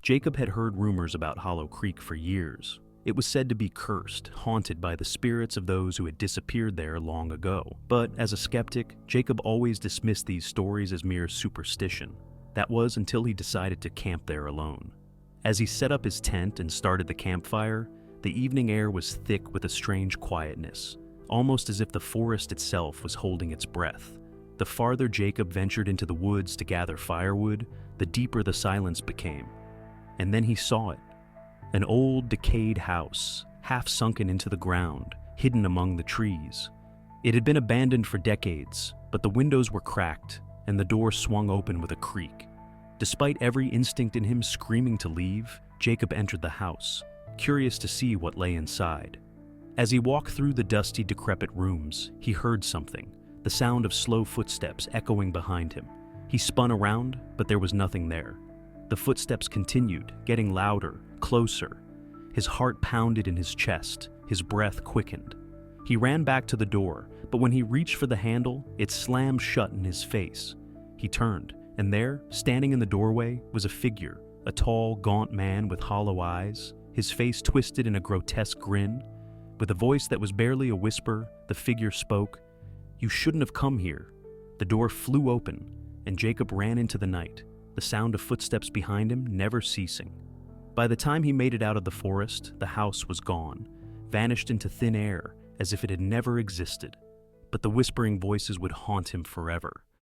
Jacob had heard rumors about Hollow Creek for years. It was said to be cursed, haunted by the spirits of those who had disappeared there long ago. But as a skeptic, Jacob always dismissed these stories as mere superstition. That was until he decided to camp there alone. As he set up his tent and started the campfire, the evening air was thick with a strange quietness, almost as if the forest itself was holding its breath. The farther Jacob ventured into the woods to gather firewood, the deeper the silence became. And then he saw it. An old, decayed house, half sunken into the ground, hidden among the trees. It had been abandoned for decades, but the windows were cracked, and the door swung open with a creak. Despite every instinct in him screaming to leave, Jacob entered the house, curious to see what lay inside. As he walked through the dusty, decrepit rooms, he heard something, the sound of slow footsteps echoing behind him. He spun around, but there was nothing there. The footsteps continued, getting louder, closer. His heart pounded in his chest, his breath quickened. He ran back to the door, but when he reached for the handle, it slammed shut in his face. He turned, and there, standing in the doorway, was a figure, a tall, gaunt man with hollow eyes, his face twisted in a grotesque grin. With a voice that was barely a whisper, the figure spoke, "You shouldn't have come here." The door flew open, and Jacob ran into the night, the sound of footsteps behind him never ceasing. By the time he made it out of the forest, the house was gone, vanished into thin air as if it had never existed. But the whispering voices would haunt him forever.